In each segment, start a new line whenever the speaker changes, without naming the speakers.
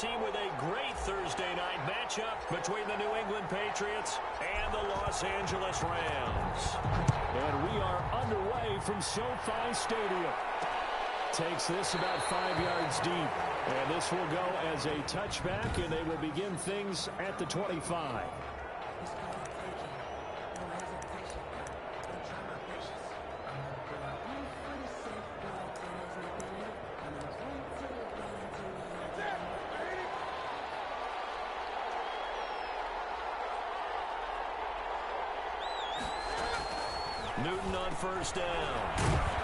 team with a great Thursday night matchup between the New England Patriots and the Los Angeles Rams.
And we are underway from SoFi Stadium. Takes this about 5 yards deep. And this will go as a touchback, and they will begin things at the 25.
Newton on first down.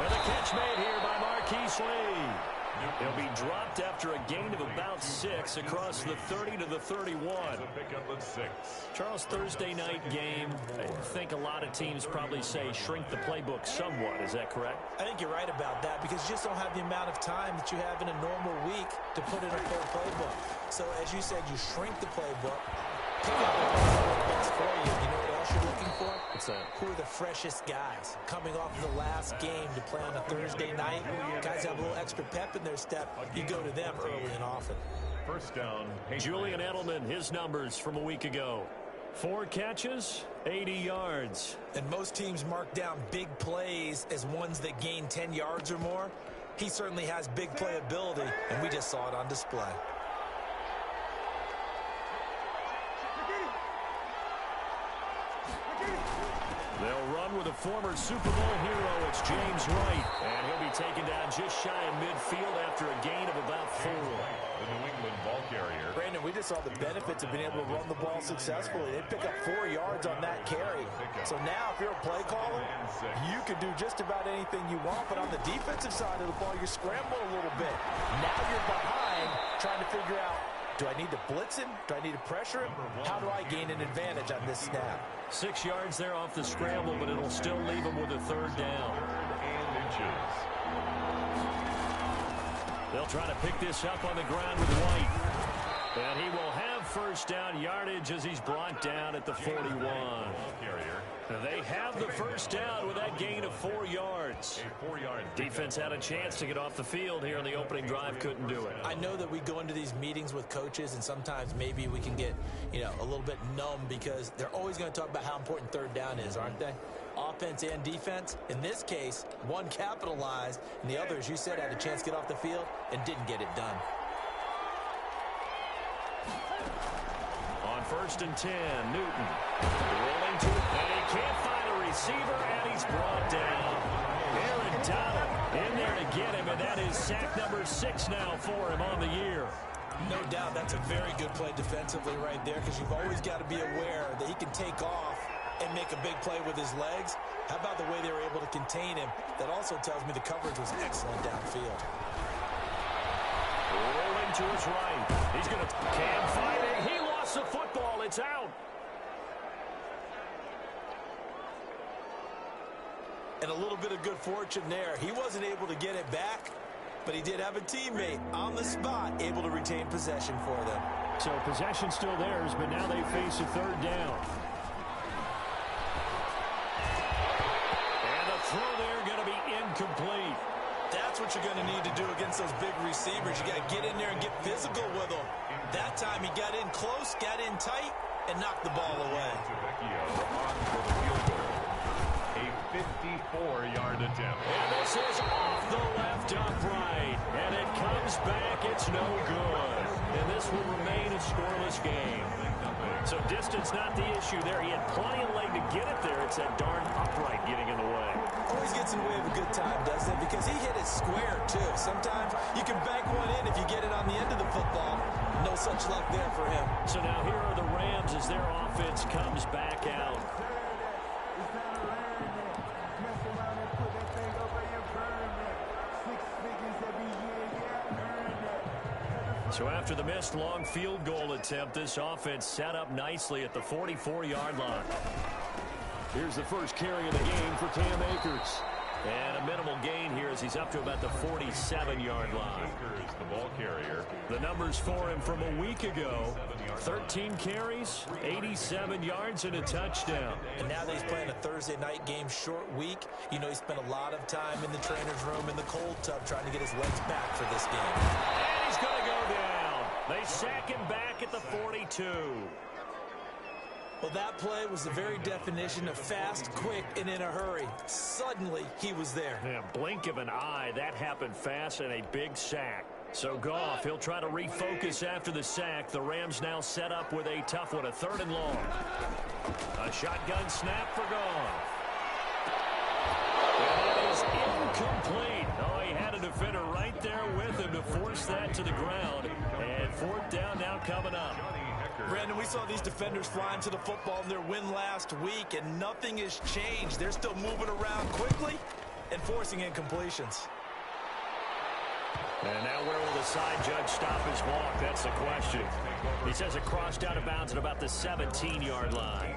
And the catch made here by Marquise Lee. He'll be dropped after a gain of about 6 across the 30 to the 31. Charles, Thursday night game, I think a lot of teams probably say shrink the playbook somewhat. Is that correct?
I think you're right about that because you just don't have the amount of time that you have in a normal week to put in a full playbook. So as you said, you shrink the playbook. Pick up the best for you. You know what else you're looking for? Who are the freshest guys coming off the last game to play on a Thursday night? Guys have a little extra pep in their step. You go to them early and often.
First down. Julian Edelman, his numbers from a week ago. 4 catches, 80 yards.
And most teams mark down big plays as ones that gain 10 yards or more. He certainly has big playability, and we just saw it on display.
They'll run with a former Super Bowl hero. It's James White. And he'll be taken down just shy of midfield after a gain of about 4.
The New England ball carrier.
Brandon, we just saw the benefits of being able to run the ball successfully. They pick up 4 yards on that carry. So now if you're a play caller, you can do just about anything you want. But on the defensive side of the ball, you're scrambling a little bit. Now you're behind trying to figure out, do I need to blitz him? Do I need to pressure him? How do I gain an advantage on this snap?
6 yards there off the scramble, but it'll still leave him with a 3rd down. They'll try to pick this up on the ground with White. And he will have first down yardage as he's brought down at the 41. They have the first down with that gain of 4 yards. Defense had a chance to get off the field here in the opening drive, couldn't do it.
I know that we go into these meetings with coaches, and sometimes maybe we can get, a little bit numb because they're always going to talk about how important 3rd down is, aren't they? Offense and defense. In this case, one capitalized, and the other, as you said, had a chance to get off the field and didn't get it done.
On 1st and 10, Newton rolling to it, and he can't find a receiver, and he's brought down. Aaron Donald in there to get him, and that is sack number 6 now for him on the year.
No doubt that's a very good play defensively right there because you've always got to be aware that he can take off and make a big play with his legs. How about the way they were able to contain him? That also tells me the coverage was excellent downfield.
Rolling to his right. He's going to can't find it. He lost the football. It's out.
And a little bit of good fortune there. He wasn't able to get it back, but he did have a teammate on the spot able to retain possession for them.
So possession still theirs, but now they face a 3rd down.
And the throw there going to be incomplete.
That's what you're going to need to do against those big receivers. You got to get in there and get physical with them. That time he got in close, got in tight, and knocked the ball away.
A 54-yard attempt.
And this is off the left upright. And it comes back. It's no good. And this will remain a scoreless game. So distance not the issue there. He had plenty of leg to get it there. It's that darn upright getting in the way.
Always gets in the way of a good time, doesn't it? Because he hit it square, too. Sometimes you can bank one in if you get it on the end of the football. No such luck there for him.
So now here are the Rams as their offense comes back out. So after the missed long field goal attempt, this offense set up nicely at the 44-yard line.
Here's the first carry of the game for Cam Akers.
And a minimal gain here as he's up to about the 47-yard line.
Akers, the ball carrier.
The numbers for him from a week ago, 13 carries, 87 yards, and a touchdown.
And now that he's playing a Thursday night game, short week, he spent a lot of time in the trainer's room in the cold tub trying to get his legs back for this game.
And he's going to go down. They sack him back at the 42.
Well, that play was the very definition of fast, quick, and in a hurry. Suddenly, he was there.
Yeah, blink of an eye, that happened fast, and a big sack. So Goff, he'll try to refocus after the sack. The Rams now set up with a tough one, a 3rd and long. A shotgun snap for Goff. And it is incomplete. Oh, he had a defender right there with him to force that to the ground. And 4th down now coming up.
Brandon, we saw these defenders flying to the football in their win last week, and nothing has changed. They're still moving around quickly and forcing incompletions.
And now where will the side judge stop his walk? That's the question. He says it crossed out of bounds at about the 17-yard line.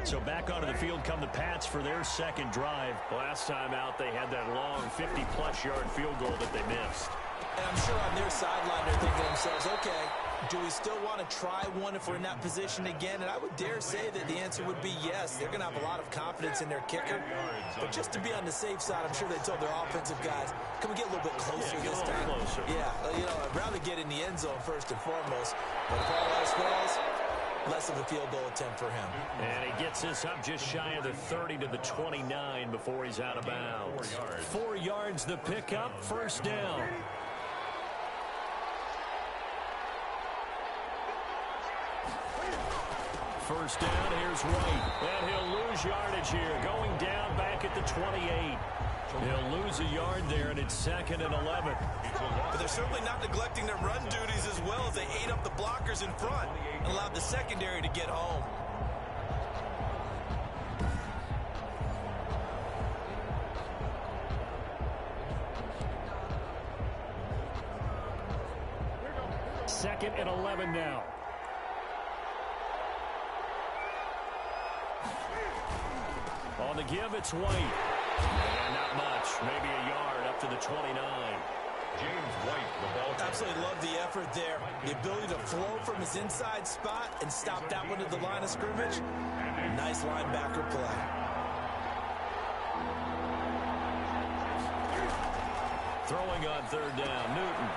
So back onto the field come the Pats for their 2nd drive. Last time out, they had that long 50-plus yard field goal that they missed.
And I'm sure on their sideline they're thinking to themselves, okay, do we still want to try one if we're in that position again? And I would dare say that the answer would be yes. They're going to have a lot of confidence in their kicker. But just to be on the safe side, I'm sure they told their offensive guys, can we get a little bit closer this time?
Closer.
Yeah, you know, I'd rather get in the end zone first and foremost. But if all else fails, less of a field goal attempt for him.
And he gets this up just shy of the 30 to the 29 before he's out of bounds. 4 yards the pickup, 1st down. First down, here's White. And he'll lose yardage here, going down back at the 28. He'll lose a yard there, and it's 2nd and 11.
But they're certainly not neglecting their run duties as well as they ate up the blockers in front and allowed the secondary to get home.
Second and 11 now.
On the give, it's White. And not much, maybe a yard up to the 29.
James White, the ball carrier.
Absolutely love the effort there. The ability to flow from his inside spot and stop that one at the line of scrimmage. Nice linebacker play.
Throwing on 3rd down, Newton.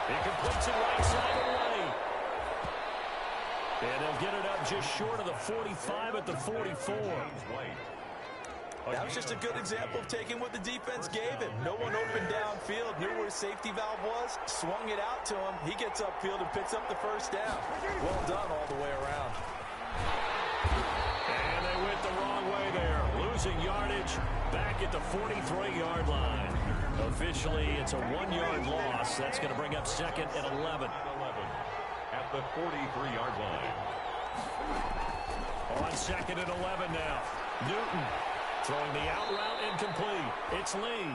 He completes it right side away. And he'll get it up just short of the 45 at the 44.
That was just a good example of taking what the defense gave him. No one opened downfield, knew where his safety valve was, swung it out to him. He gets upfield and picks up the 1st down. Well done all the way around.
And they went the wrong way there. Losing yardage back at the 43-yard line. Officially, it's a 1-yard loss. That's going to bring up 2nd and 11.
At the 43-yard line.
On 2nd and 11 now. Newton throwing the out route incomplete. It's Lee.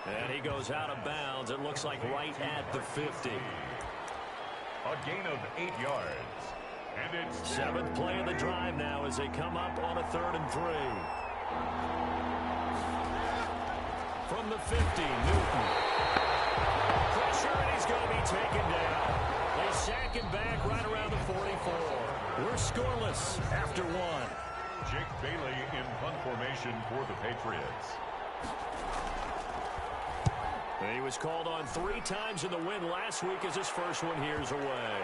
And he goes out of bounds. It looks like right at the 50.
A gain of 8 yards. And it's
7th play of the drive now as they come up on a 3rd and 3. From the 50, Newton. Pressure, and he's going to be taken down. They sack him back right around the 44. We're scoreless after 1.
Jake Bailey in punt formation for the Patriots.
He was called on 3 times in the win last week as his first one here's away.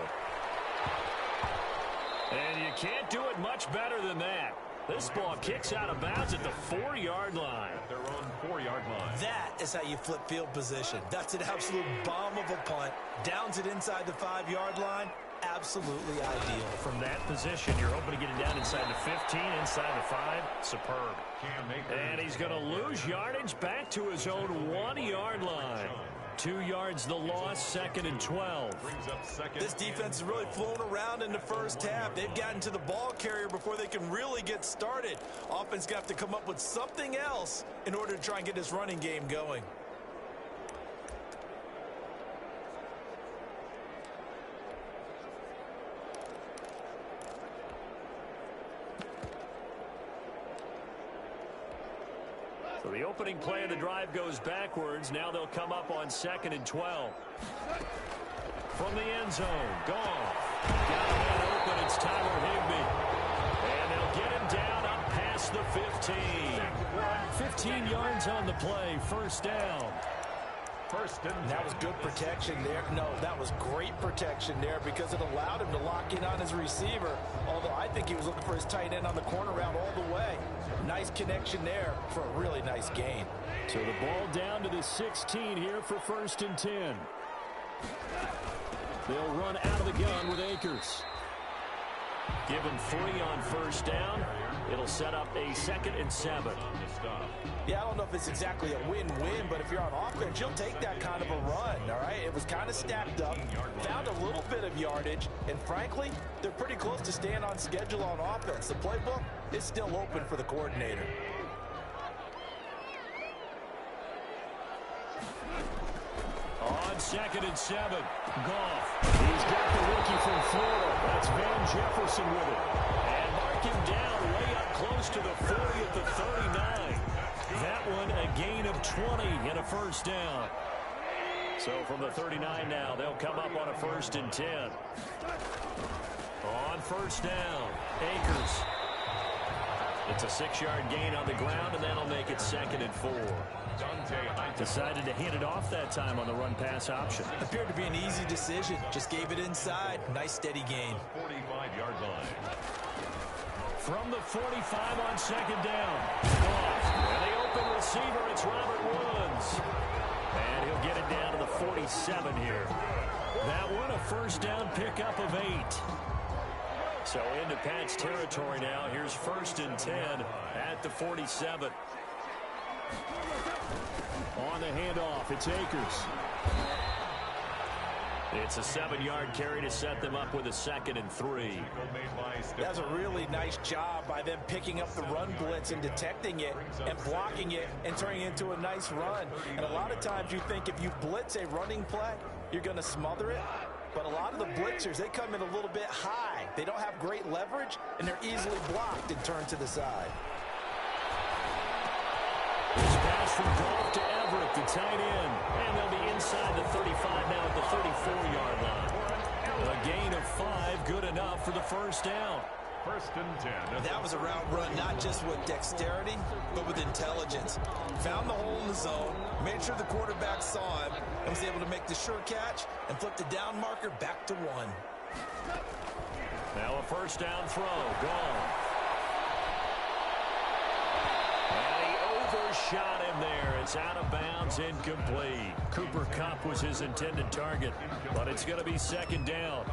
And you can't do it much better than that. This ball kicks out of bounds at the 4-yard line.
At their own 4-yard line.
That is how you flip field position. That's an absolute bomb of a punt. Downs it inside the 5-yard line. Absolutely ideal.
From that position, you're hoping to get it down inside the 15, inside the 5. Superb. And he's going to lose yardage back to his own 1-yard line. 2 yards the loss, 2nd and 12.
This defense is really flown around in the first half. They've gotten to the ball carrier before they can really get started. Offense got to come up with something else in order to try and get this running game going.
So the opening play of the drive goes backwards. Now they'll come up on 2nd and 12. From the end zone, Goff. Got it open, it's Tyler Higbee. And they'll get him down up past the 15. 15 yards on the play, 1st down.
First and
that was good protection there. No, that was great protection there because it allowed him to lock in on his receiver, although I think he was looking for his tight end on the corner route all the way. Nice connection there for a really nice gain.
So the ball down to the 16 here for 1st and 10. They'll run out of the gun with Akers.
Give him 3 on 1st down. It'll set up a 2nd and 7.
Yeah, I don't know if it's exactly a win-win, but if you're on offense, you'll take that kind of a run, all right? It was kind of stacked up, found a little bit of yardage, and frankly, they're pretty close to staying on schedule on offense. The playbook is still open for the coordinator.
On 2nd and 7. Goff.
He's got the rookie from Florida. That's Van Jefferson with it.
And mark him down way up close to the 40 at the 39. That one a gain of 20 and a 1st down. So from the 39 now, they'll come up on a 1st and 10. On 1st down, Akers. It's a 6-yard gain on the ground, and that'll make it 2nd and 4. Decided to hand it off that time on the run-pass option.
Appeared to be an easy decision. Just gave it inside. Nice, steady gain.
45-yard line.
From the 45 on 2nd down. And the open receiver, it's Robert Woods. And he'll get it down to the 47 here. That one, a 1st down pickup of 8. So into Pat's territory now. Here's 1st and 10 at the 47.
On the handoff, it's Akers.
It's a 7-yard carry to set them up with a 2nd and 3.
That's a really nice job by them picking up the run blitz and detecting it and blocking it and turning it into a nice run. And a lot of times you think if you blitz a running play, you're going to smother it. But a lot of the blitzers, they come in a little bit high. They don't have great leverage, and they're easily blocked and turned to the side.
This pass from Goff to Everett, the tight end. And they'll be inside the 35 now at the 34-yard line. A gain of 5, good enough for the 1st down.
1st and 10.
That was a route run not just with dexterity, but with intelligence. Found the hole in the zone, made sure the quarterback saw him, and was able to make the sure catch and flip the down marker back to 1.
Now a 1st down throw. Gone. And he overshot him there. It's out of bounds, incomplete. Cooper Kupp was his intended target, but it's going to be 2nd down.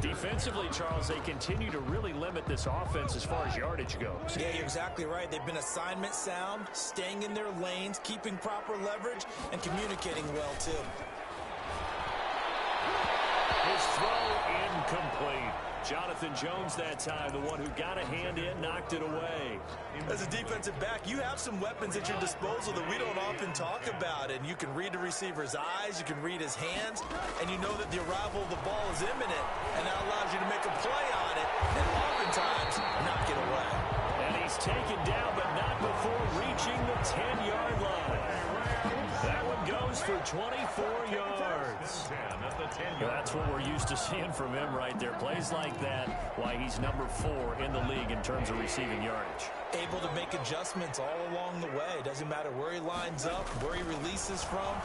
Defensively, Charles, they continue to really limit this offense as far as yardage goes.
Yeah, you're exactly right. They've been assignment sound, staying in their lanes, keeping proper leverage, and communicating well, too.
His throw incomplete. Jonathan Jones that time, the one who got a hand in, knocked it away.
As a defensive back, you have some weapons at your disposal that we don't often talk about. And you can read the receiver's eyes, you can read his hands, and you know that the arrival of the ball is imminent. And that allows you to make a play on it, and oftentimes not get away.
And he's taken down, but not before reaching the 10-yard line. That one goes for 24 yards. That's what we're used to seeing from him right there. Plays like that, why he's number 4 in the league in terms of receiving yardage.
Able to make adjustments all along the way. Doesn't matter where he lines up, where he releases from.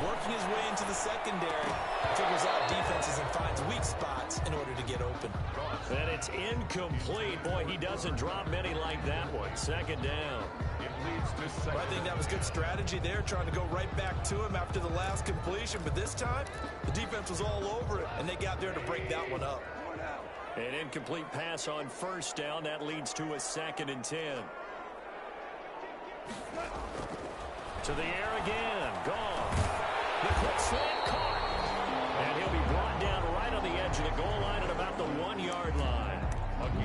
Working his way into the secondary. Figures out defenses and finds weak spots in order to get open.
And it's incomplete. Boy, he doesn't drop many like that one. 2nd down.
Well, I think that was good strategy there, trying to go right back to him after the last completion. But this time, the defense was all over it, and they got there to break that one up.
An incomplete pass on 1st down. That leads to a 2nd and 10. To the air again. Gone. The quick slant caught. And he'll be brought down right on the edge of the goal line at about the 1-yard line.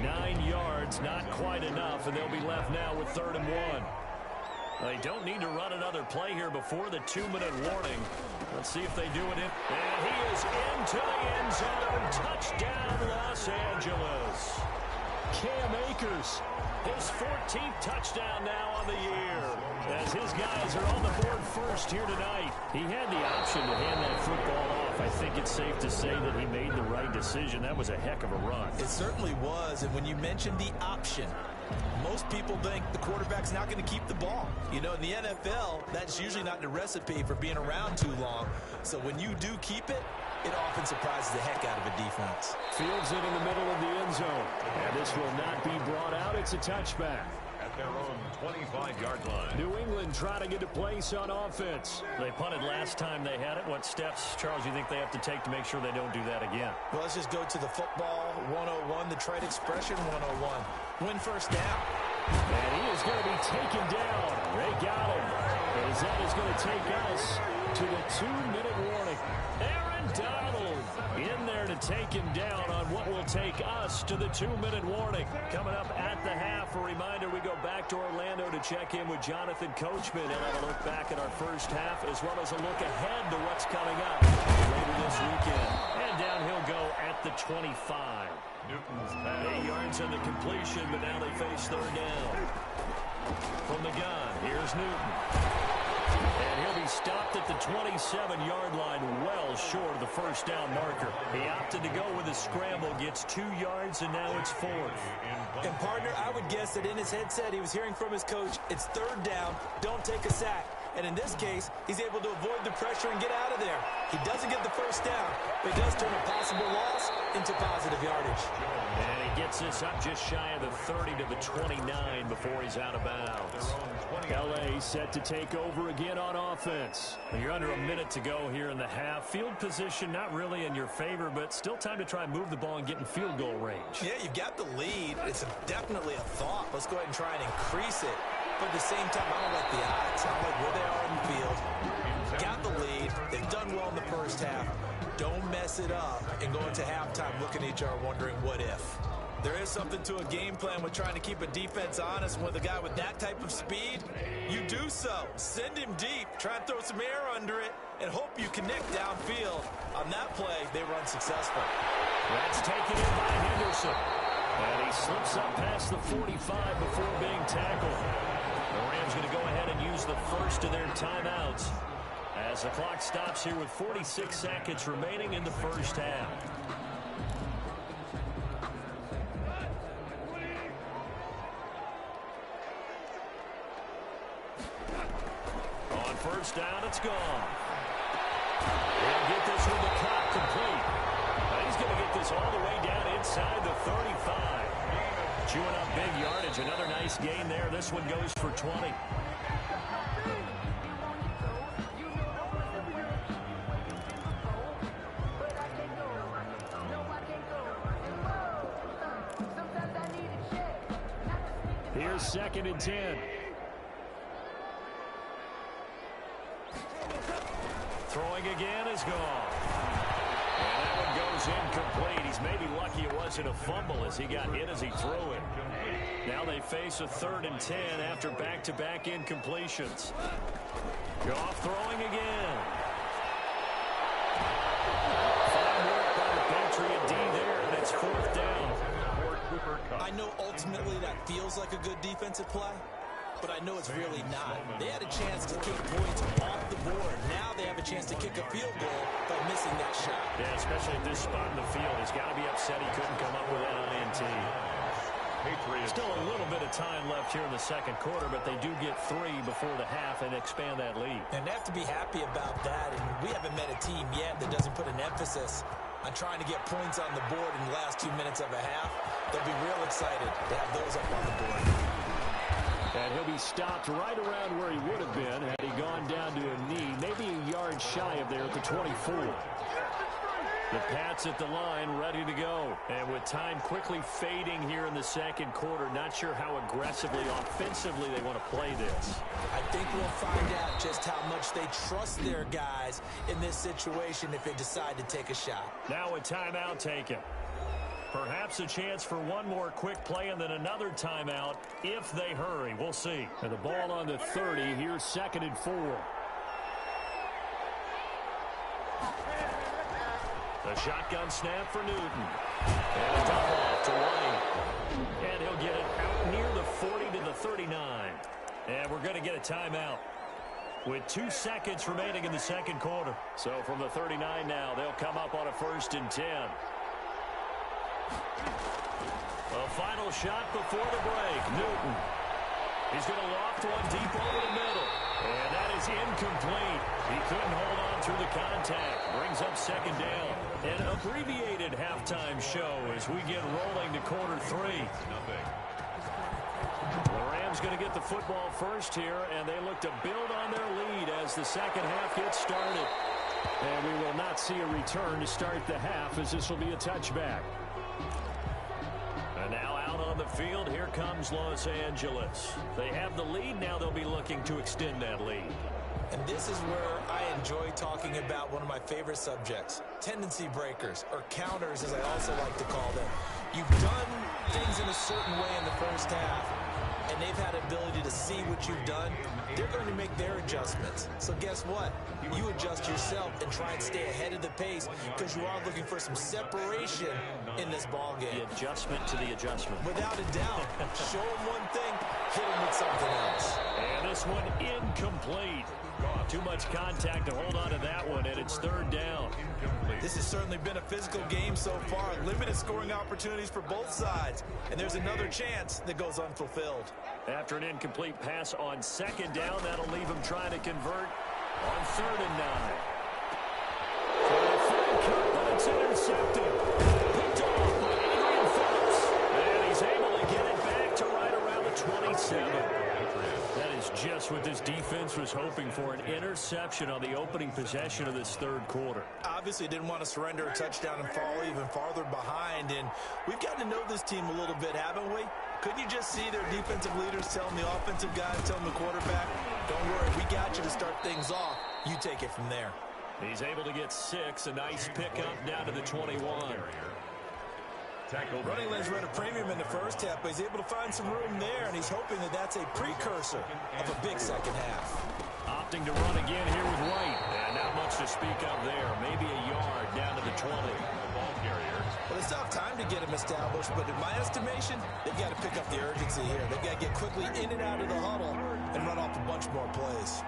9 yards, not quite enough, and they'll be left now with 3rd and 1. They don't need to run another play here before the 2-minute warning. Let's see if they do it. And he is into the end zone. Touchdown, Los Angeles.
Cam Akers.
His 14th touchdown now on the year. As his guys are on the board first here tonight. He had the option to hand that football off. I think it's safe to say that he made the right decision. That was a heck of a run.
It certainly was. And when you mentioned the option, Most people think the quarterback's not going to keep the ball. You know, in the NFL, that's usually not the recipe for being around too long. So when you do keep it, it often surprises the heck out of a defense.
Fields it in the middle of the end zone. And this will not be brought out. It's a touchback.
At their own 25-yard line.
New England trying to get a place on offense.
They punted last time they had it. What steps, Charles, you think they have to take to make sure they don't do that again?
Well, let's just go to the football 101, the trade expression 101. Win first down.
And he is going to be taken down. They got him. As that is going to take us to the 2-minute warning. Aaron Donald in there to take him down on what will take us to the 2-minute warning. Coming up at the half, a reminder we go back to Orlando to check in with Jonathan Coachman and have a look back at our first half as well as a look ahead to what's coming up later this weekend. And down he'll go at the 25.
Newton's
8 yards on the completion, but now they face third down. From the gun, here's Newton. And he'll be stopped at the 27-yard line, well short of the first down marker. He opted to go with a scramble, gets 2 yards, and now it's fourth.
And, partner, I would guess that in his headset he was hearing from his coach, it's third down, don't take a sack. And in this case, he's able to avoid the pressure and get out of there. He doesn't get the first down, but he does turn a possible loss into positive yardage.
And he gets this up just shy of the 30 to the 29 before he's out of bounds.
L.A. set to take over again on offense.
You're under a minute to go here in the half. Field position not really in your favor, but still time to try and move the ball and get in field goal range.
Yeah, you've got the lead. It's definitely a thought. Let's go ahead and try and increase it. But at the same time, I don't like the odds. I don't like where they are in the field. Got the lead. They've done well in the first half. Don't mess it up and go into halftime looking at each other wondering what if. There is something to a game plan with trying to keep a defense honest. With a guy with that type of speed, you do so. Send him deep. Try and throw some air under it and hope you connect downfield. On that play, they were unsuccessful.
That's taken in by Henderson. And he slips up past the 45 before being tackled. The Rams going to go ahead and use the first of their timeouts as the clock stops here with 46 seconds remaining in the first half. On first down, it's gone. He'll get this with the clock complete. He's going to get this all the way down inside the 35. Chewing up big yardage. Another nice gain there. This one goes for 20.
Here's 2nd and 10.
Throwing again is gone. And that one goes incomplete. He's maybe lucky it wasn't a fumble as he got hit as he threw it. Now they face a 3rd and 10 after back-to-back incompletions. Goff throwing again. Fine work by the Patriot D there, and it's 4th down.
I know ultimately that feels like a good defensive play, but I know it's really not. They had a chance to kick points off the board. Now they have a chance to kick a field goal by missing that shot.
Yeah, especially at this spot in the field. He's got to be upset he couldn't come up with that on INT. Still a little bit of time left here in the second quarter, but they do get 3 before the half and expand that lead.
And they have to be happy about that. And we haven't met a team yet that doesn't put an emphasis on trying to get points on the board in the last 2 minutes of a half. They'll be real excited to have those up on the board.
And he'll be stopped right around where he would have been had he gone down to a knee, maybe a yard shy of there at the 24. The Pats at the line, ready to go. And with time quickly fading here in the second quarter, not sure how aggressively, offensively they want to play this.
I think we'll find out just how much they trust their guys in this situation if they decide to take a shot.
Now a timeout taken. Perhaps a chance for one more quick play and then another timeout if they hurry. We'll see.
And the ball on the 30. Here's 2nd and 4.
The shotgun snap for Newton. And a double off to White. And he'll get it out near the 40 to the 39. And we're going to get a timeout with 2 seconds remaining in the second quarter. So from the 39 now, they'll come up on a 1st and 10. A final shot before the break. Newton. He's going to loft one deep over the middle. And that is incomplete. He couldn't hold on through the contact. Brings up second down. An abbreviated halftime show as we get rolling to quarter 3. The Rams going to get the football first here, and they look to build on their lead as the second half gets started. And we will not see a return to start the half as this will be a touchback. And now out on the field, here comes Los Angeles. They have the lead. Now they'll be looking to extend that lead.
And this is where I enjoy talking about one of my favorite subjects, tendency breakers, or counters as I also like to call them. You've done things in a certain way in the first half, and they've had the ability to see what you've done. They're going to make their adjustments. So guess what? You adjust yourself and try and stay ahead of the pace because you are looking for some separation in this ball game.
The adjustment to the adjustment.
Without a doubt. Show them one thing, hit them with something else.
And this one incomplete. Too much contact to hold on to that one, and it's third down.
This has certainly been a physical game so far. Limited scoring opportunities for both sides. And there's another chance that goes unfulfilled.
After an incomplete pass on second down, that'll leave him trying to convert on 3rd and 9. But it's intercepted. Picked off by Adrian Phillips. And he's able to get it back to right around the 27. That is just what this defense was hoping for, an interception on the opening possession of this third quarter.
Obviously didn't want to surrender a touchdown and fall even farther behind. And we've gotten to know this team a little bit, haven't we? Couldn't you just see their defensive leaders telling the offensive guys, telling the quarterback, don't worry, we got you to start things off. You take it from there.
He's able to get 6. A nice pickup down to the 21.
Running lanes run a premium in the first half, but he's able to find some room there, and he's hoping that that's a precursor of a big second half.
Opting to run again here with White. And not much to speak of there. Maybe a yard down to the 20.
Well, they still have time to get him established, but in my estimation, they've got to pick up the urgency here. They've got to get quickly in and out of the huddle and run off a bunch more plays.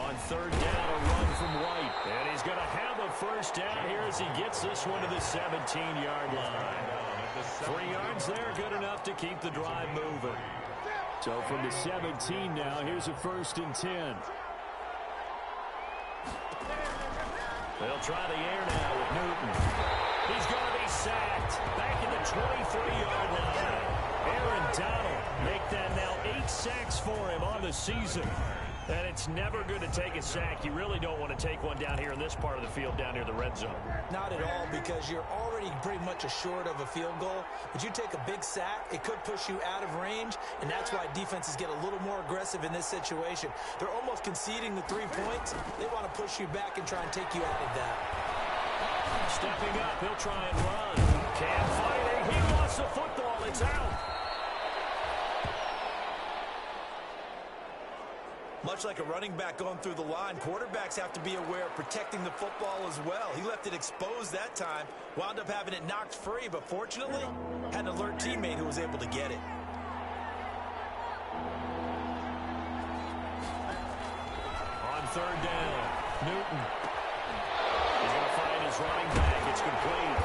On 3rd down, a run from White. And he's going to have a first down here as he gets this one to the 17-yard line. 3 yards there, good enough to keep the drive moving.
So from the 17 now, here's a 1st and 10.
They'll try the air now with Newton. He's going to be sacked. Back in the 23-yard line. Aaron Donald make that now 8 sacks for him on the season. And it's never good to take a sack. You really don't want to take one down here in this part of the field, down near the red zone.
Not at all, because you're already pretty much assured of a field goal. But you take a big sack, it could push you out of range, and that's why defenses get a little more aggressive in this situation. They're almost conceding the 3 points. They want to push you back and try and take you out of that.
Stepping up, he'll try and run. Can't fight it. He lost the football. It's out.
Much like a running back going through the line, quarterbacks have to be aware of protecting the football as well. He left it exposed that time, wound up having it knocked free, but fortunately, had an alert teammate who was able to get it.
On 3rd down, Newton. He's going to find his running back. It's complete.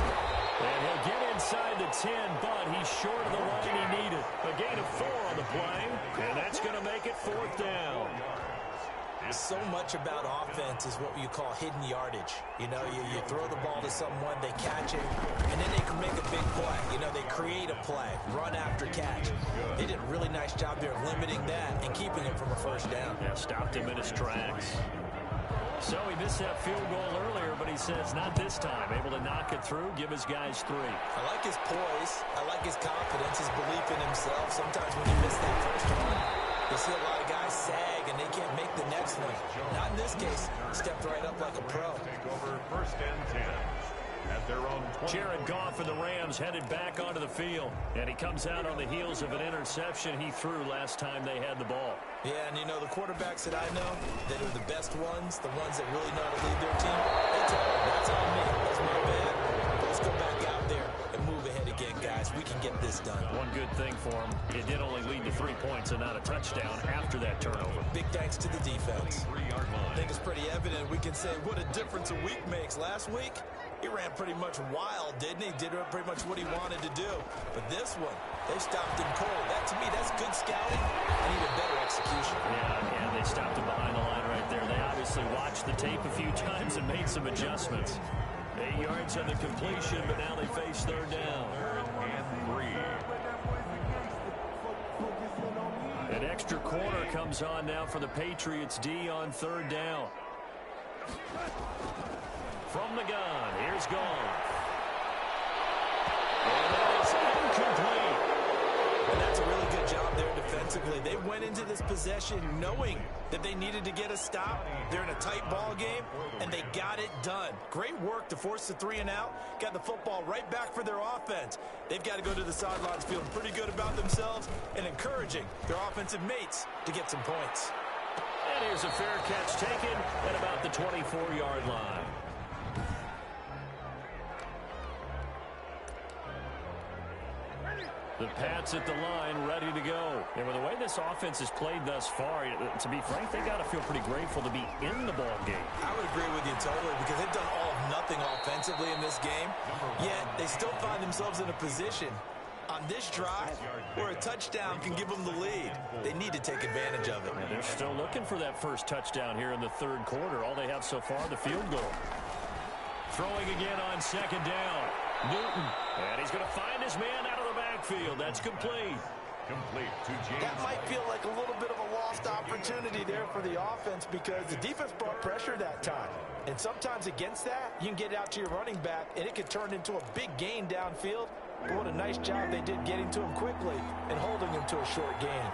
And he'll get inside the 10, but he's short of the line he needed. A gain of 4 on the play, and that's going to make it 4th down.
So much about offense is what you call hidden yardage. You know, you throw the ball to someone, they catch it, and then they can make a big play. You know, they create a play, run after catch. They did a really nice job there of limiting that and keeping him from a first down.
Yeah, stopped him in his tracks. So he missed that field goal earlier, but he says not this time. Able to knock it through, give his guys 3.
I like his poise. I like his confidence, his belief in himself. Sometimes when you miss that first one, you see a lot of guys sag and they can't make the next one. Not in this case. Stepped right up like a pro.
Take over 1st and 10 at their own 20.
Jared Goff and the Rams headed back onto the field. And he comes out on the heels of an interception he threw last time they had the ball.
Yeah, and you know, the quarterbacks that I know that are the best ones, the ones that really know how to lead their team, they tell them, that's on me. That's my bad. Let's go back out there and move ahead again, guys. times we can get this done.
One good thing for him, it did only lead to 3 points and not a touchdown after that turnover.
Big thanks to the defense. I think it's pretty evident. We can say what a difference a week makes. Last week, he ran pretty much wild, didn't he? Did pretty much what he wanted to do. But this one, they stopped him cold. That, to me, that's good scouting and even better execution.
Yeah, they stopped him behind the line right there. They obviously watched the tape a few times and made some adjustments. 8 yards on the completion, but now they face third down. An extra corner comes on now for the Patriots D on third down. From the gun, here's Goff. And that is incomplete.
And that's a really good job there defensively. They went into this possession knowing that they needed to get a stop. They're in a tight ball game, and they got it done. Great work to force the 3 and out. Got the football right back for their offense. They've got to go to the sidelines feeling pretty good about themselves and encouraging their offensive mates to get some points.
And here's a fair catch taken at about the 24-yard line. The Pats at the line, ready to go. And with the way this offense has played thus far, to be frank, they got to feel pretty grateful to be in the ball game.
I would agree with you totally because they've done all of nothing offensively in this game, yet they still find themselves in a position on this drive where a touchdown can give them the lead. They need to take advantage of it.
And they're still looking for that first touchdown here in the third quarter. All they have so far, the field goal. Throwing again on second down. Newton. And he's going to find his man out of the backfield. That's complete.
Complete to James.
That might feel like a little bit of a lost opportunity there for the offense because the defense brought pressure that time. And sometimes against that, you can get out to your running back, and it could turn into a big gain downfield. But what a nice job they did getting to him quickly and holding him to a short gain.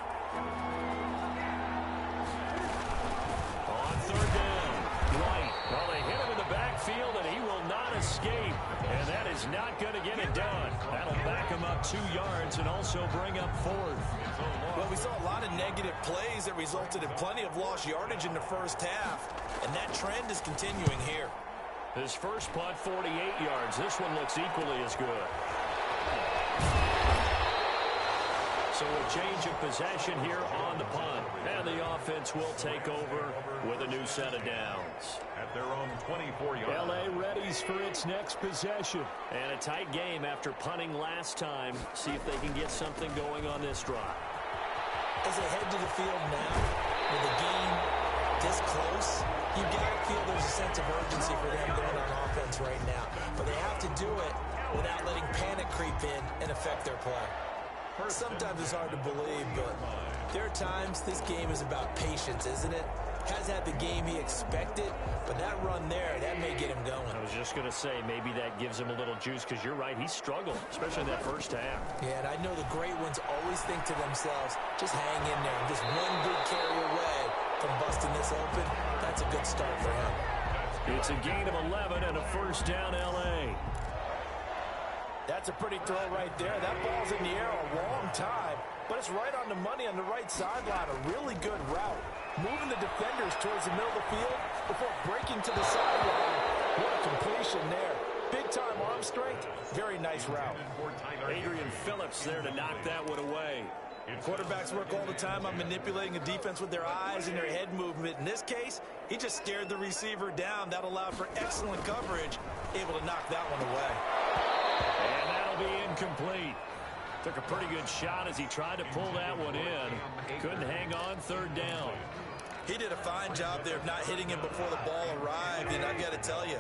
On third down, White. Well, they hit him in the backfield, and he will not escape. And that is not going to get it done. That'll back him up 2 yards and also bring up fourth.
Well, we saw a lot of negative plays that resulted in plenty of lost yardage in the first half, and that trend is continuing here.
His first punt, 48 yards. This one looks equally as good. So a change of possession here on the punt. And the offense will take over with a new set of downs.
At their own 24-yard.
L.A. readies for its next possession. And a tight game after punting last time. See if they can get something going on this drive.
As they head to the field now, with the game this close, you got to feel there's a sense of urgency for them going on offense right now. But they have to do it without letting panic creep in and affect their play. Sometimes it's hard to believe, but there are times this game is about patience, isn't it? Has had the game he expected, but that run there, that may get him going.
I was just going to say, maybe that gives him a little juice, because you're right, he struggled, especially in that first half.
Yeah, and I know the great ones always think to themselves, just hang in there. Just one big carry away from busting this open. That's a good start for him.
It's a gain of 11 and a first down, L.A.
That's a pretty throw right there. That ball's in the air a long time, but it's right on the money on the right sideline. A really good route. Moving the defenders towards the middle of the field before breaking to the sideline. What a completion there. Big-time arm strength. Very nice route.
Adrian Phillips there to knock that one away.
Quarterbacks work all the time on manipulating a defense with their eyes and their head movement. In this case, he just stared the receiver down. That allowed for excellent coverage, able to knock that one away.
And that'll be incomplete. Took a pretty good shot as he tried to pull that one in. Couldn't hang on third down.
He did a fine job there of not hitting him before the ball arrived, and I've got to tell you,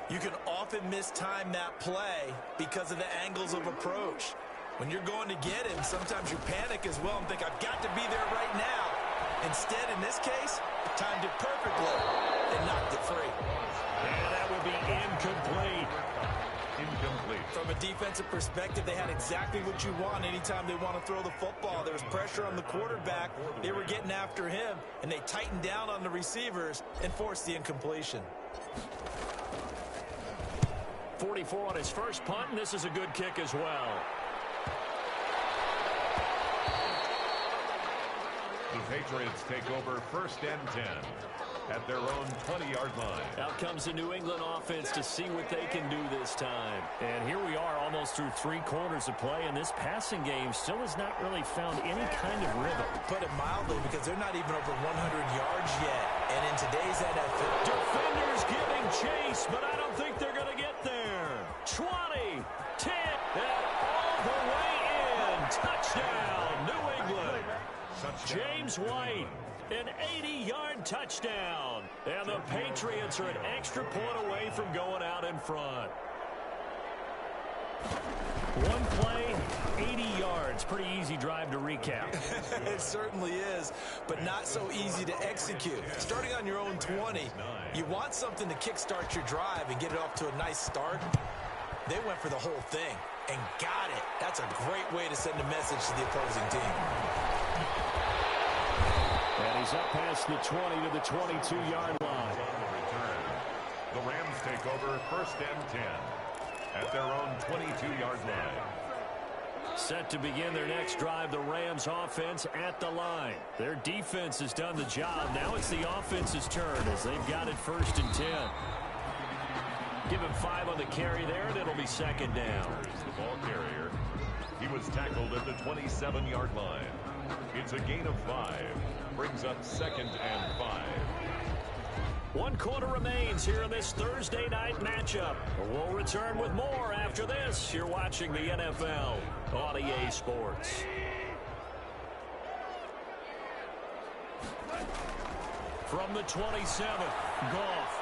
you can often mistime that play because of the angles of approach. When you're going to get him, sometimes you panic as well and think, I've got to be there right now. Instead, in this case, timed it perfectly and knocked it free.
And that would be incomplete.
From a defensive perspective, they had exactly what you want anytime they want to throw the football. There was pressure on the quarterback. They were getting after him, and they tightened down on the receivers and forced the incompletion.
44 on his first punt, and this is a good kick as well.
The Patriots take over 1st and 10. at their own 20-yard line.
Out comes the New England offense to see what they can do this time.
And here we are almost through 3 quarters of play, and this passing game still has not really found any kind of rhythm.
Put it mildly, because they're not even over 100 yards yet. And in today's NFL,
defenders giving chase, but I don't think they're going to get there. 20, 10, and all the way in. Touchdown, New England. James White, an 80-yard touchdown. And the Patriots are an extra point away from going out in front.
One play, 80 yards. Pretty easy drive to recap.
it certainly is, but not so easy to execute. Starting on your own 20, you want something to kickstart your drive and get it off to a nice start. They went for the whole thing and got it. That's a great way to send a message to the opposing team.
And he's up past the 20 to the 22-yard line.
The Rams take over 1st and 10 at their own 22-yard line.
Set to begin their next drive, the Rams offense at the line. Their defense has done the job. Now it's the offense's turn as they've got it 1st and 10. Give him 5 on the carry there, and it'll be 2nd down.
The ball carrier. He was tackled at the 27-yard line. It's a gain of 5. Brings up 2nd and 5.
1 quarter remains here in this Thursday night matchup. We'll return with more after this. You're watching the NFL on EA Sports. From the 27, Goff.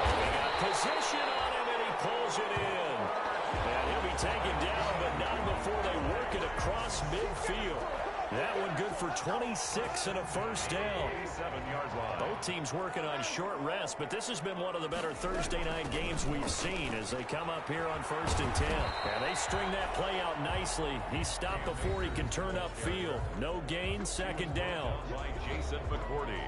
He got position on him, and he pulls it in. And he'll be taken down, but not before they work it across midfield. That one good for 26 and a 1st down. Both teams working on short rest, but this has been one of the better Thursday night games we've seen as they come up here on 1st and 10. And they string that play out nicely. He stopped before he can turn upfield. No gain, 2nd down.
Jason McCourty.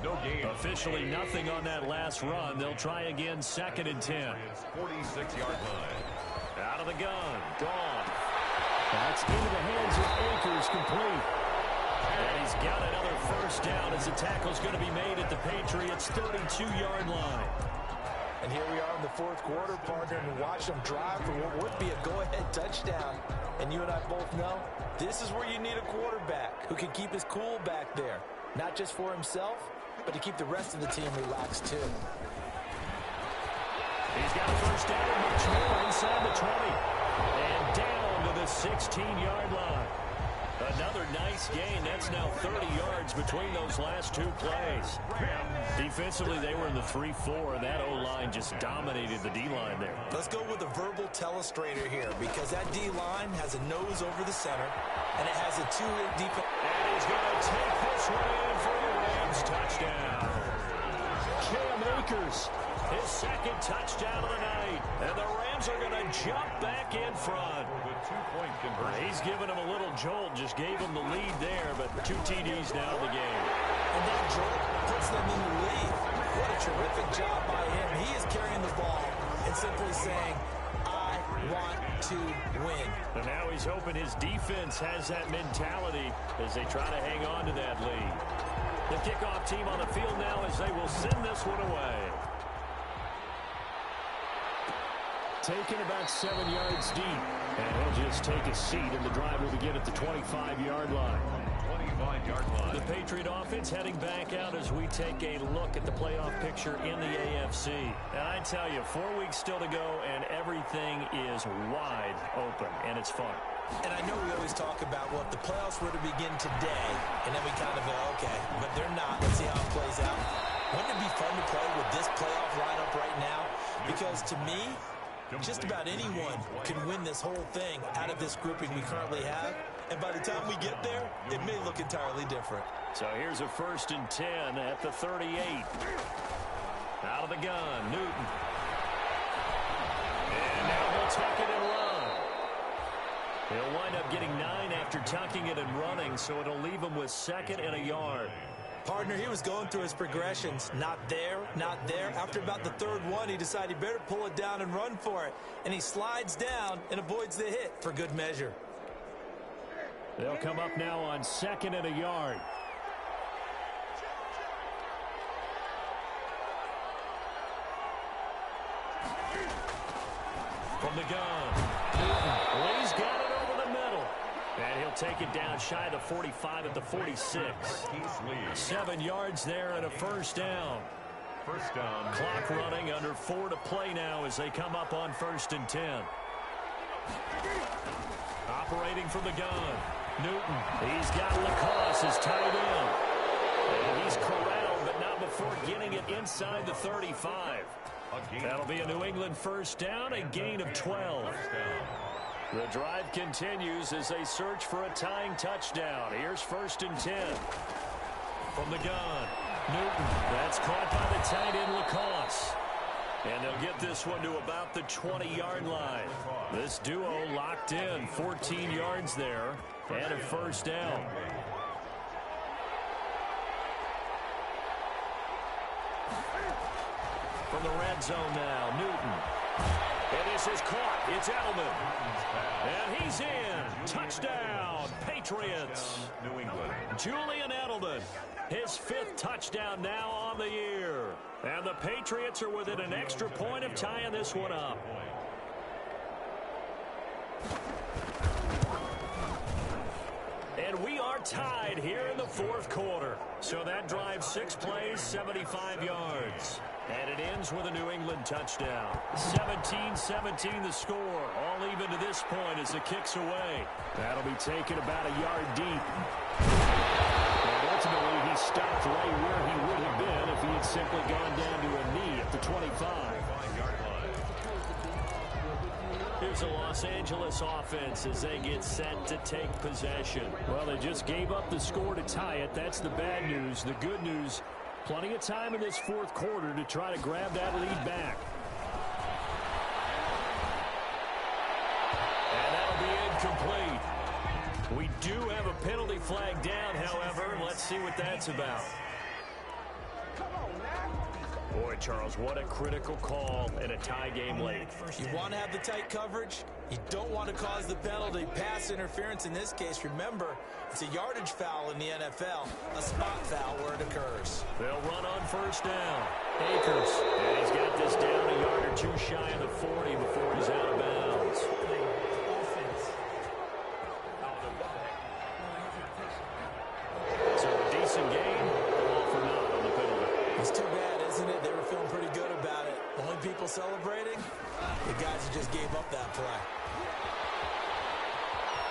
No gain.
Officially nothing on that last run. They'll try again, 2nd and 10.
46-yard line.
Out of the gun. Gone.
That's into the hands of Akers, complete.
And he's got another 1st down as the tackle's going to be made at the Patriots' 32-yard line.
And here we are in the 4th quarter, partner, and watch them drive for what would be a go-ahead touchdown. And you and I both know this is where you need a quarterback who can keep his cool back there. Not just for himself, but to keep the rest of the team relaxed, too.
He's got a 1st down and much more inside the 20. And down to the 16-yard line. Another nice gain. That's now 30 yards between those last 2 plays. Defensively, they were in the 3-4, and that O-line just dominated the D-line there.
Let's go with a verbal telestrator here, because that D-line has a nose over the center, and it has a 2-hit defense.
And he's going to take this one in for the Rams touchdown. Cam Akers, his 2nd touchdown of the night. And the Rams are going to jump back in front. He's giving him a little jolt, just gave him the lead there, but 2 TDs now in the game.
And that jolt puts them in the lead. What a terrific job by him. He is carrying the ball and simply saying, I want to win.
And now he's hoping his defense has that mentality as they try to hang on to that lead. The kickoff team on the field now as they will send this one away.
Taken about 7 yards deep. And he'll just take a seat, and the drive will begin at the 25-yard line.
25-yard line.
The Patriot offense heading back out as we take a look at the playoff picture in the AFC. And I tell you, 4 weeks still to go, and everything is wide open, and it's fun.
And I know we always talk about, well, if the playoffs were to begin today, and then we kind of go, okay, but they're not. Let's see how it plays out. Wouldn't it be fun to play with this playoff lineup right now? Because to me, just about anyone can win this whole thing out of this grouping we currently have. And by the time we get there, it may look entirely different.
So here's a 1st and 10 at the 38. Out of the gun, Newton. And now he'll tuck it and run. He'll wind up getting 9 after tucking it and running, so it'll leave him with 2nd and a yard.
Partner, he was going through his progressions. Not there, not there. After about the 3rd one, he decided he better pull it down and run for it. And he slides down and avoids the hit for good measure.
They'll come up now on 2nd and a yard.
From the gun, Newton. Well, he's got it over the middle. And he'll take it down shy of the 45 at the 46. 7 yards there and a first down.
First down.
Clock running, under 4 to play now as they come up on 1st and 10. Operating from the gun, Newton. He's got Lacoste as tight end. And he's corralled, but not before getting it inside the 35. That'll be a New England first down, a gain of 12. The drive continues as they search for a tying touchdown. Here's 1st and 10. From the gun, Newton. That's caught by the tight end, Lacoste. And they'll get this one to about the 20-yard line. This duo locked in, 14 yards there, and a first down. From the red zone now, Newton. And this is caught. It's Edelman. And he's in. Touchdown, Patriots.
New England.
Julian Edelman, his 5th touchdown now on the year. And the Patriots are within an extra point of tying this one up. And we are tied here in the 4th quarter. So that drives 6 plays, 75 yards. And it ends with a New England touchdown. 17-17 the score. All even to this point as it kicks away. That'll be taken about a yard deep. And ultimately, he stopped right where he would have been if he had simply gone down to a knee at the 25. Here's the Los Angeles offense as they get set to take possession. Well, they just gave up the score to tie it. That's the bad news. The good news, plenty of time in this 4th quarter to try to grab that lead back. And that'll be incomplete. We do have a penalty flag down, however. Let's see what that's about. Boy, Charles, what a critical call in a tie game late.
You want to have the tight coverage. You don't want to cause the penalty. Pass interference in this case, remember, it's a yardage foul in the NFL, a spot foul where it occurs.
They'll run on 1st down. Akers. And he's got this down a yard or 2 shy of the 40 before he's out of bounds. So a decent game, all for naught on the penalty.
It's too bad, isn't it? They were feeling pretty good about it. Only people celebrating, the guys who just gave up that play.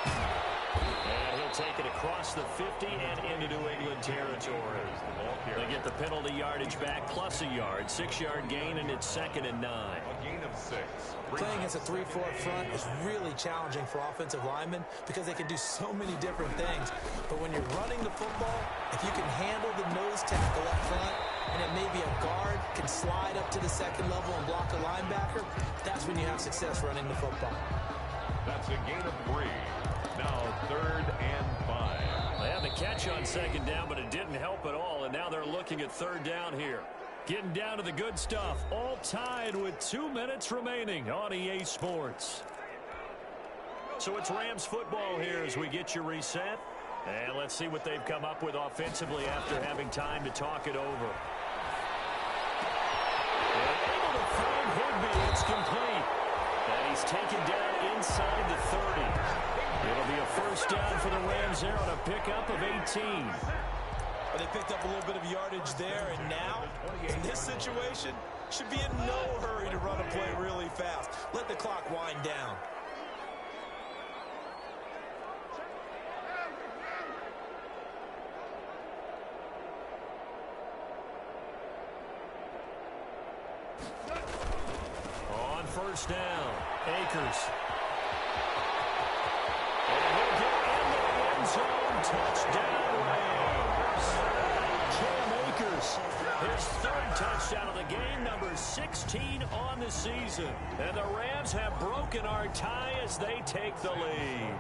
And he'll take it across the 50 and into New England territory. They get the penalty yardage back plus a yard. 6-yard gain, and it's 2nd and 9.
A gain of 6.
Playing as a 3-4 front is really challenging for offensive linemen because they can do so many different things. But when you're running the football, if you can handle the nose tackle up front, and it may be a guard can slide up to the 2nd level and block a linebacker, that's when you have success running the football.
That's a gain of 3. Now 3rd and 5.
They had the catch on 2nd down, but it didn't help at all, and now they're looking at 3rd down here. Getting down to the good stuff, all tied with 2 minutes remaining on EA Sports. So it's Rams football here as we get you reset. And let's see what they've come up with offensively after having time to talk it over. And able to find Higbee. It's complete. And he's taken down inside the 30. It'll be a first down for the Rams there on a pickup of 18.
Well, they picked up a little bit of yardage there, and now, in this situation, should be in no hurry to run a play really fast. Let the clock wind down.
On 1st down, Akers. And he'll get in the end zone. Touchdown, Rams. Cam Akers, his 3rd touchdown of the game, number 16 on the season. And the Rams have broken our tie as they take the lead.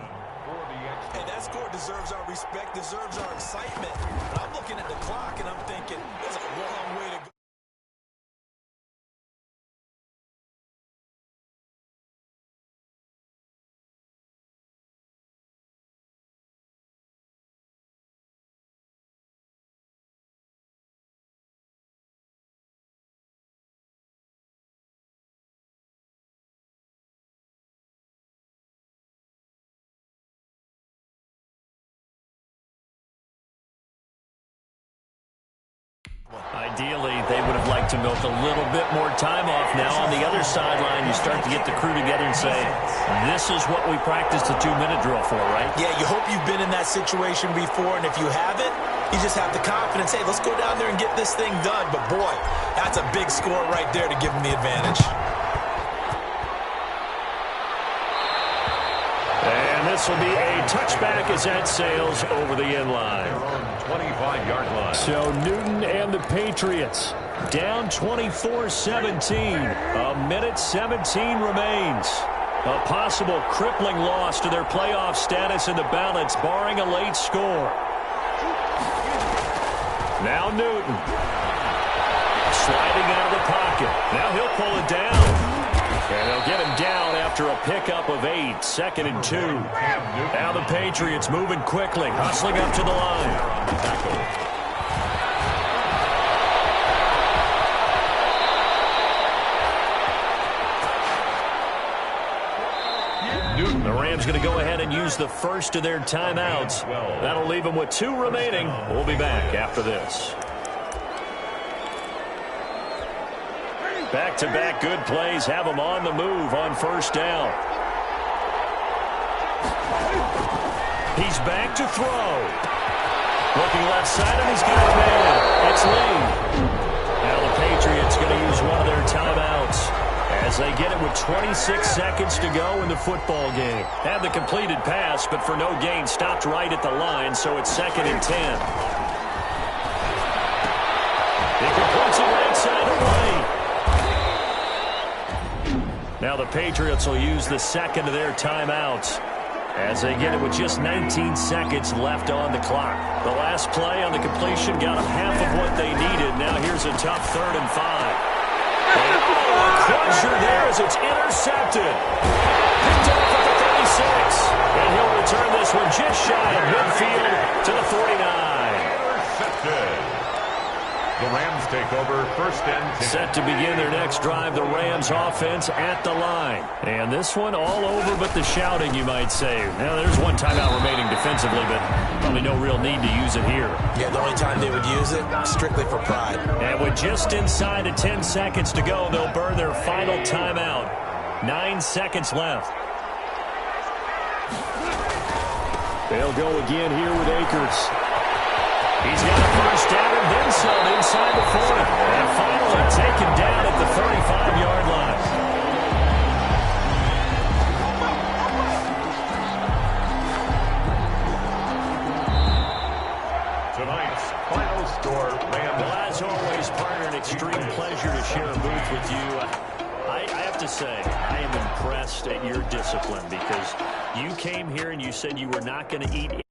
Hey, that score deserves our respect, deserves our excitement. But I'm looking at the clock, and I'm thinking, there's a long way to go.
Ideally, they would have liked to milk a little bit more time off. Now on the other sideline, you start to get the crew together and say, this is what we practiced the 2-minute drill for, right?
Yeah, you hope you've been in that situation before, and if you haven't, you just have the confidence, hey, let's go down there and get this thing done. But, boy, that's a big score right there to give them the advantage.
And this will be a touchback as that sails over the end line.
25-yard line.
So Newton and the Patriots down 24-17. A minute 17 remains. A possible crippling loss to their playoff status in the balance, barring a late score. Now Newton. Sliding out of the pocket. Now he'll pull it down. And they'll get him down after a pickup of 8, 2nd and 2. Now the Patriots moving quickly, hustling up to the line. The Rams going to go ahead and use the first of their timeouts. That'll leave them with 2 remaining. We'll be back after this. Back-to-back good plays have him on the move on first down. He's back to throw. Looking left side, and he's got a man. It's Lee. Now the Patriots going to use one of their timeouts as they get it with 26 seconds to go in the football game. Had the completed pass, but for no gain, stopped right at the line, so it's 2nd and 10. He completes it right side away. Now the Patriots will use the second of their timeouts as they get it with just 19 seconds left on the clock. The last play on the completion got them half of what they needed. Now here's a tough 3rd and 5. Oh, a crusher there as it's intercepted. Picked off at the 36. And he'll return this one just shy of midfield to the 49.
Intercepted. The Rams take over 1st and 10.
Set to begin their next drive, the Rams offense at the line. And this one all over but the shouting, you might say. Now, there's one timeout remaining defensively, but probably no real need to use it here.
Yeah, the only time they would use it, strictly for pride.
And with just inside of 10 seconds to go, they'll burn their final timeout. 9 seconds left. They'll go again here with Akers. He's got a first down and then some inside the 40. And finally taken down at the 35-yard line.
Tonight's final score, Rams.
Well, as always, partner, an extreme pleasure to share a booth with you. I have to say, I am impressed at your discipline because you came here and you said you were not going to eat